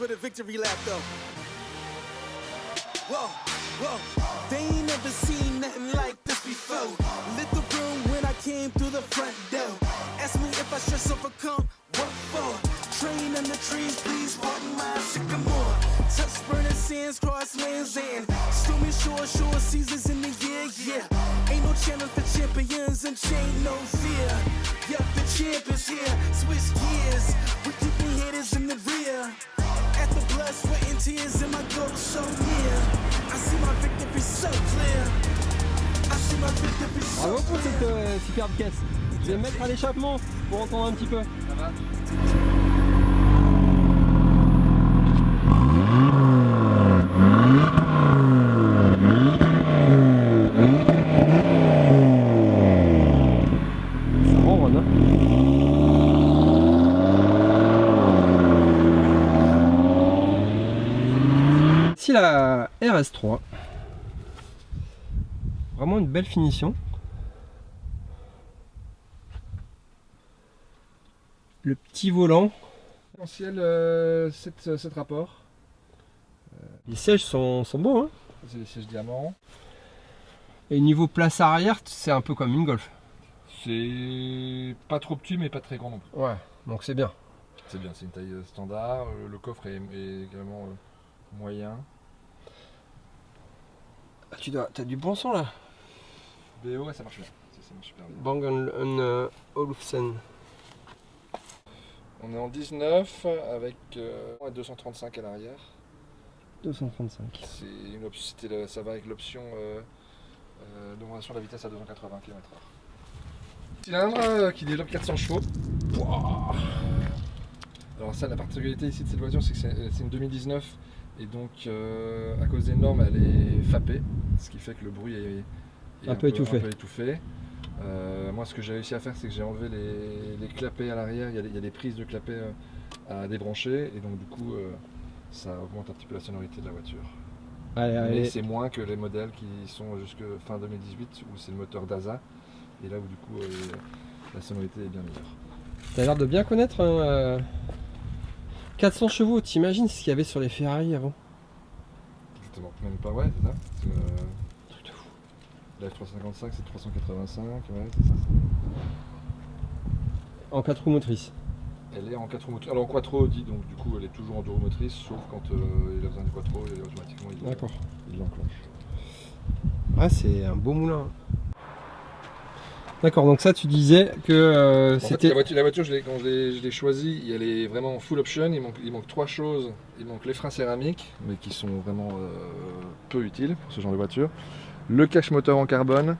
for the victory lap though. Whoa, whoa, they ain't never seen nothing like this before. Lit the room when I came through the front door. Ask me if I should overcome, what for? Train in the trees, please pardon my sycamore. Touch burning sands, cross lands and stormy shore seasons in the year, yeah. Ain't no channel for champions and chain no fear. Yep, the champ is here, switch gears. We keeping haters in the rear. At the blood, sweat and tears and my goal so near. I see my victory so clear. I see my victory so Bravo pour clear. cette superbe caisse. Je vais me mettre à l'échappement pour entendre un petit peu. Ça va? Ça ronronne, hein. Ici la RS3. Vraiment une belle finition. Le petit volant. Essentiel 7 rapports. Les sièges sont beaux, hein. C'est les sièges diamants. Et niveau place arrière, c'est un peu comme une Golf. C'est pas trop petit mais pas très grand non plus. Ouais, donc c'est bien. C'est bien, c'est une taille standard. Le coffre est également moyen. Ah, t'as du bon son là. BO, ouais, ça marche bien. Ça marche super bien. Bang & Olufsen. On est en 19 avec 235 à l'arrière. 235. Ça va avec l'option d'augmentation de la vitesse à 280 km/h. Cylindre qui développe 400 chevaux. Wow. Alors ça, la particularité ici de cette voiture, c'est que c'est une 2019 et donc à cause des normes, elle est FAPée, ce qui fait que le bruit est un peu étouffé. Moi, ce que j'ai réussi à faire, c'est que j'ai enlevé les clapets à l'arrière. Il y a des prises de clapets à débrancher et donc du coup, ça augmente un petit peu la sonorité de la voiture. Mais c'est moins que les modèles qui sont jusque fin 2018 où c'est le moteur DASA et là où du coup la sonorité est bien meilleure. T'as l'air de bien connaître hein, 400 chevaux, t'imagines ce qu'il y avait sur les Ferrari avant? Exactement, même pas, ouais, c'est ça. Truc de fou. La F355 c'est 385, ouais, c'est ça. En 4 roues motrices. Elle est en 4 roues motrices. Alors en quattro dit, donc du coup elle est toujours en 2 roues motrices, sauf quand il a besoin du quattro, et automatiquement il l'enclenche. Ah, c'est un beau moulin. D'accord, donc ça tu disais que c'était... La voiture, quand je l'ai choisie, elle est vraiment full option, il manque 3 choses. Il manque les freins céramiques, mais qui sont vraiment peu utiles pour ce genre de voiture. Le cache moteur en carbone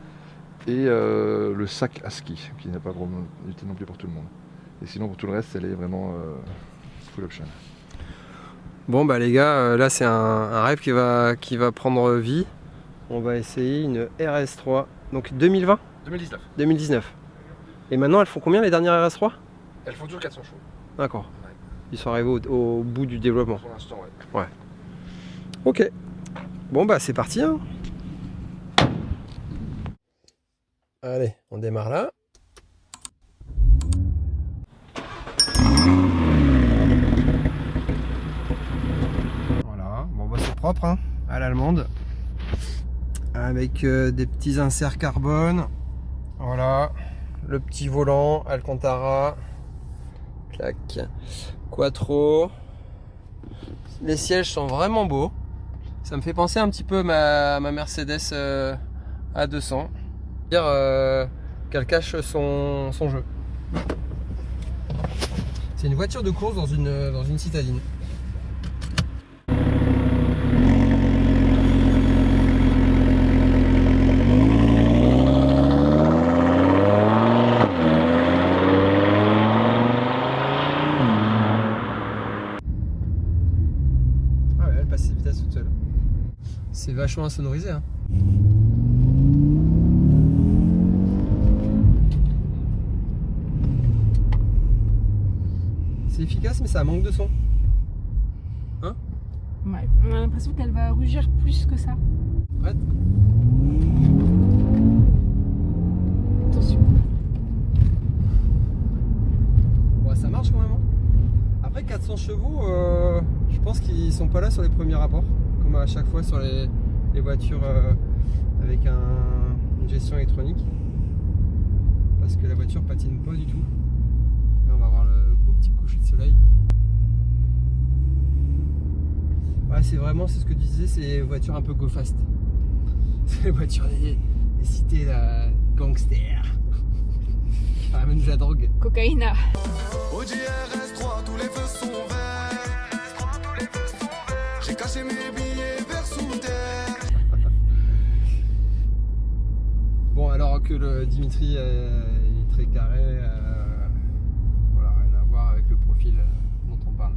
et le sac à ski, qui n'est pas vraiment utile non plus pour tout le monde. Et sinon pour tout le reste, elle est vraiment full option. Bon bah les gars, là c'est un rêve qui va prendre vie. On va essayer une RS3, donc 2020 2019. Et maintenant elles font combien les dernières RS3? Elles font toujours 400 chevaux. D'accord. Ouais. Ils sont arrivés au bout du développement. Pour l'instant, ouais. Ouais. Ok. Bon bah c'est parti hein. Allez, on démarre là. Voilà, bon bah c'est propre hein, à l'allemande. Avec des petits inserts carbone. Voilà, le petit volant Alcantara. Clac. Quattro. Les sièges sont vraiment beaux. Ça me fait penser un petit peu à ma Mercedes A200. Dire qu'elle cache son jeu. C'est une voiture de course dans une citadine. Ah ouais, elle passe ses vitesses toute seule. C'est vachement insonorisé hein. C'est efficace mais ça manque de son. Hein? Ouais, on a l'impression qu'elle va rugir plus que ça. Prête? Attention. Ouais, ça marche quand même. Hein. Après 400 chevaux, je pense qu'ils sont pas là sur les premiers rapports, comme à chaque fois sur les voitures avec une gestion électronique. Parce que la voiture patine pas du tout. Là, on va avoir le beau petit coucher de soleil. Ouais, c'est ce que tu disais, c'est les voitures un peu go fast. C'est les voitures des cités là, gangsters. Qui ramènent de la drogue. Cocaïna. Au JRS3, tous les feux sont verts. J'ai caché mes billets vers sous terre. Bon, alors que le Dimitri est très carré, voilà, rien à voir avec le profil dont on parle.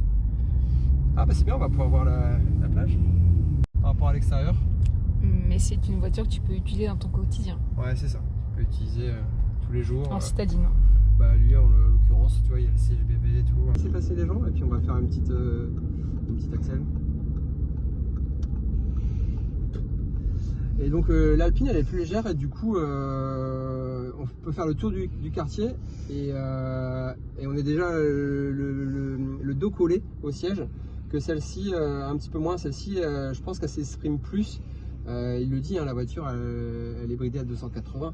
Ah bah c'est bien, on va pouvoir voir la plage par rapport à l'extérieur. Mais c'est une voiture que tu peux utiliser dans ton quotidien. Ouais, c'est ça. Tu peux utiliser tous les jours. En citadine. Bah lui en l'occurrence, tu vois, il y a le CGBB et tout. On va laisser passer les gens et puis on va faire une petite accel. Et donc l'Alpine elle est plus légère et du coup on peut faire le tour du quartier et on est déjà le dos collé au siège, que celle-ci un petit peu moins. Celle-ci je pense qu'elle s'exprime plus. Il le dit, hein, la voiture elle est bridée à 280.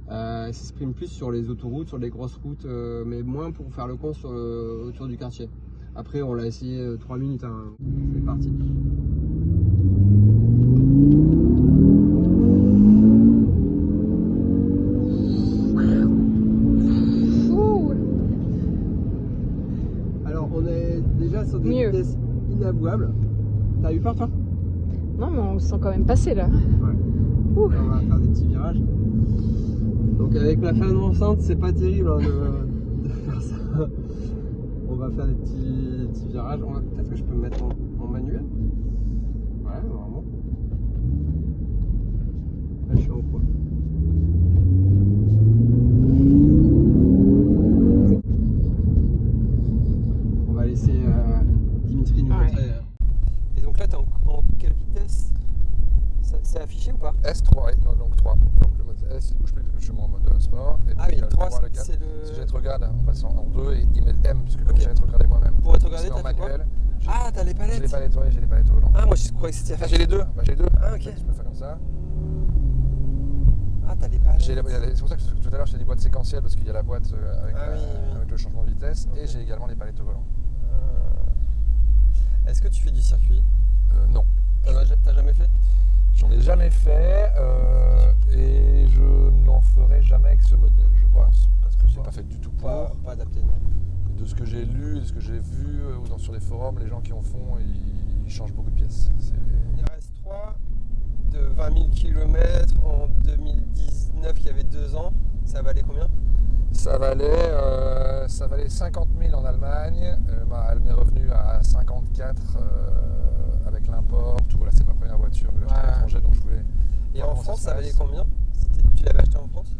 Elle s'exprime plus sur les autoroutes, sur les grosses routes, mais moins pour faire le con autour du quartier. Après on l'a essayé 3 minutes, hein. C'est parti. Alors on est déjà sur des vitesses inavouables. T'as eu peur toi? Non, mais on le sent quand même passer là. Ouais. On va faire des petits virages. Donc avec la femme enceinte, c'est pas terrible hein, de faire ça. On va faire des petits virages. Peut-être que je peux me mettre en manuel. Ouais, normalement. Là, je suis en quoi? On va laisser Dimitri nous montrer. Et donc là, t'es en quelle vitesse? C'est affiché ou pas? S3, ouais, non, donc 3. Donc le mode S il bouge plus parce que je suis en mode sport. Et Ah oui, il y a 3 le 4. c'est le... Si je rétrograde en passant en 2 et il met M parce que comme j'ai rétrogradé moi-même. Pour rétrograder, c'est en t'as fait quoi? manuel. Ah, t'as les palettes. J'ai les palettes, ouais, j'ai les palettes au volant. Ah, moi je croyais que c'était Ah, j'ai les deux. Bah, j'ai les deux. Ah, ok. Je peux faire comme ça. Ah, t'as les palettes. C'est pour ça que tout à l'heure je t'ai dit boîte séquentielle parce qu'il y a la boîte avec, Ah, oui. avec le changement de vitesse. Ok. Et j'ai également les palettes au volant. Est-ce que tu fais du circuit? Non. T'as jamais fait? J'en ai jamais fait et je n'en ferai jamais avec ce modèle, je pense. Parce que c'est pas fait du tout pour. Pas adapté, non. De ce que j'ai lu, de ce que j'ai vu sur les forums, les gens qui en font, ils changent beaucoup de pièces. Il reste 3 de 20 000 km en 2019 qui avait 2 ans. Ça valait combien? Ça valait 50 000 en Allemagne. Elle m'est revenue à 54 avec l'import. Voilà, c'est ma première voiture que j'ai achetée à l'étranger, donc je voulais. Et en France, ça valait combien? Tu l'avais acheté en France?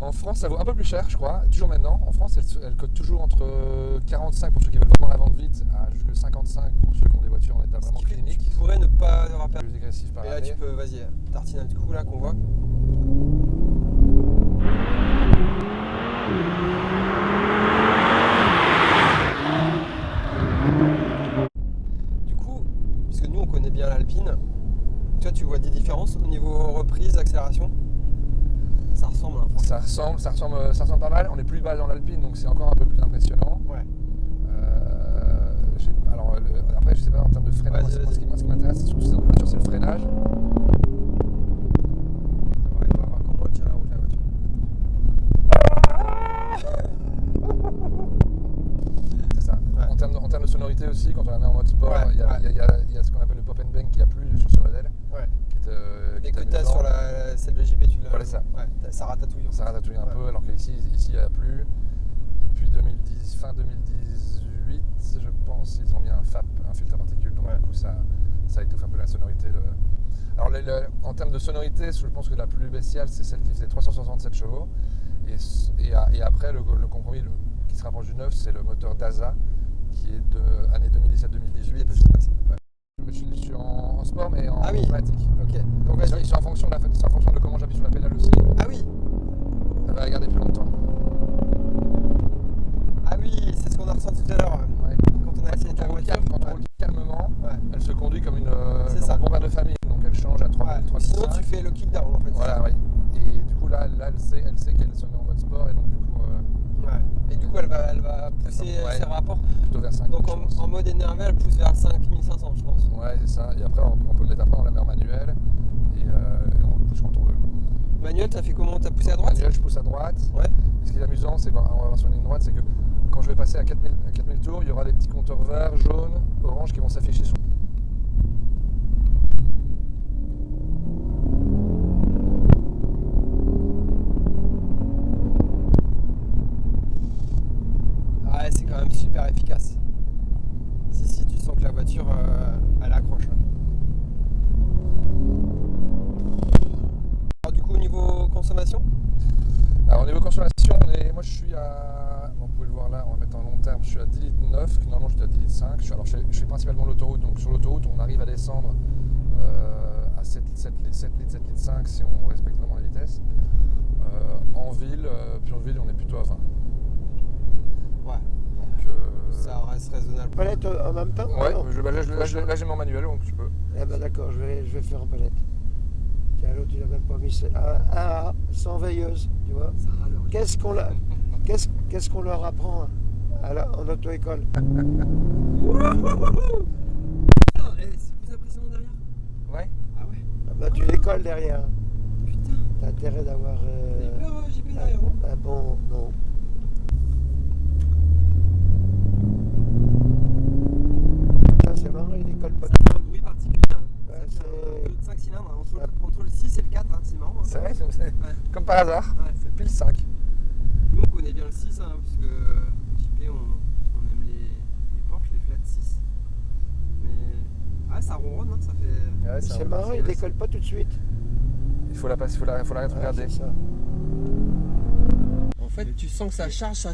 En France, ça vaut un peu plus cher, je crois. Toujours maintenant. En France, elle coûte toujours entre 45 pour ceux qui veulent vraiment la vendre vite, à jusqu'à 55 pour ceux qui ont des voitures en état vraiment clinique. Tu pourrais ne pas avoir perdu. Plus agressif par Et là, année. tu peux, vas-y, tartine un petit coup là qu'on voit. Du coup, parce que nous on connaît bien l'Alpine, toi tu vois des différences au niveau reprise, accélération? Ça ressemble, hein, franchement. Ça ressemble pas mal. On est plus bas dans l'Alpine, donc c'est encore un peu plus impressionnant. Ouais. Alors après, je sais pas en termes de freinage. Vas-y, vas-y. Moi, ce qui m'intéresse, surtout dans la voiture, c'est le freinage. On va voir comment elle tient la route la voiture. C'est ça. Ouais. En termes de sonorité aussi, quand on la met en mode sport, Ouais, il y a ce qu'on appelle le pop and bang qui a plus sur ce modèle. Ouais. Qui Et est que t'as amusant. sur celle de JP, tu l'as. Voilà, ça. Ouais, ça ratatouille. Ça ratatouille un Ouais. peu, alors qu'ici il n'y a plus. Depuis fin 2018, je pense, ils ont mis un FAP, un filtre à particules, donc Ouais. du coup ça étouffe un peu la sonorité. Alors en termes de sonorité, je pense que la plus bestiale, c'est celle qui faisait 367 chevaux. Et après, le compromis qui se rapproche du neuf, c'est le moteur DASA, qui est de année 2017-2018. Ouais. Je suis en sport, mais en Ah oui. automatique. Ok. Donc vas-y. Ils sont en fonction de comment j'appuie sur la pédale aussi. Ah oui. Ça va garder plus longtemps. Ah oui, c'est ce qu'on a ressenti tout à l'heure Ouais. quand on a essayé ta voiture. Quand on roule calmement, elle va pousser Ouais. ses rapports. Plutôt vers 5. Donc en mode énervé, elle pousse vers 5500, je pense. Ouais, c'est ça. Et après, on peut le mettre après, on la met en manuel. Et on le pousse quand on veut. Manuel, t'as fait comment? T'as poussé à droite? Manuel, je pousse à droite. Ouais. Et ce qui est amusant, c'est qu'on va voir sur une ligne droite, c'est que quand je vais passer à 4000 tours, il y aura des petits compteurs verts, jaunes, orange qui vont s'afficher sur. Ouais, c'est quand même super efficace. Si, tu sens que la voiture, elle accroche. Là. Alors du coup, au niveau consommation? Alors au niveau consommation, moi je suis à, vous pouvez le voir là, on va mettre en long terme, je suis à 10 litres 9, normalement j'étais à 10 litres 5. Je fais principalement l'autoroute, donc sur l'autoroute on arrive à descendre à 7 litres 5 si on respecte vraiment la vitesse. En ville, puis en ville on est plutôt à 20. Ouais. Donc, Ça reste raisonnable. Palette en même temps? ouais, Non. là j'ai mon manuel donc je peux. Eh ben d'accord, je vais faire en palette. Tiens, l'autre il a même pas mis sans veilleuse, tu vois. Ça râle. Qu'est-ce qu'on leur apprend en auto-école? C'est plus impressionnant derrière? Ouais. Ah ouais. Ah bah, tu l'écoles derrière. Putain. T'as intérêt d'avoir T'as eu peur, JP, derrière moi? un bon... Non. Putain, c'est marrant, il décolle pas. Ça fait un bruit particulier. Hein. Ouais, Ça fait c'est- un peu de 5 cylindres. Hein. Entre le 6 et le 4, hein. C'est marrant. Hein. C'est vrai, c'est Ouais. comme par hasard. Ouais. C'est pile 5. Nous, on connaît bien le 6, hein, puisque JP, on aime les Porsche, les Flat 6. Mais ça ronronne, hein, ça fait. Ouais, C'est marrant, il décolle pas tout de suite. Il faut la rétrograder. Ouais, c'est ça. En fait, tu sens que ça charge.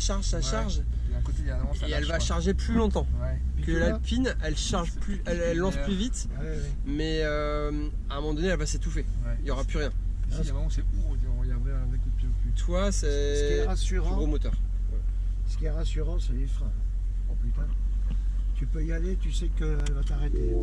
Et à côté, il y a vraiment ça Et elle lâche, va quoi. charger plus longtemps. Ouais. Que l'Alpine, elle charge plus, elle lance plus vite, Ouais, ouais. mais à un moment donné, elle va s'étouffer. Ouais. Il n'y aura plus rien. Ici, il y a vraiment, c'est il y a un vrai coup de pied au cul. Toi, Ce qui c'est est plus rassurant, gros moteur. ce qui est rassurant, c'est les freins. Oh putain. Tu peux y aller, tu sais qu'elle va t'arrêter.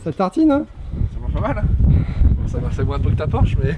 Ça tartine, hein? Ça marche pas mal, hein. Ça marche moins peu que ta Porsche, mais.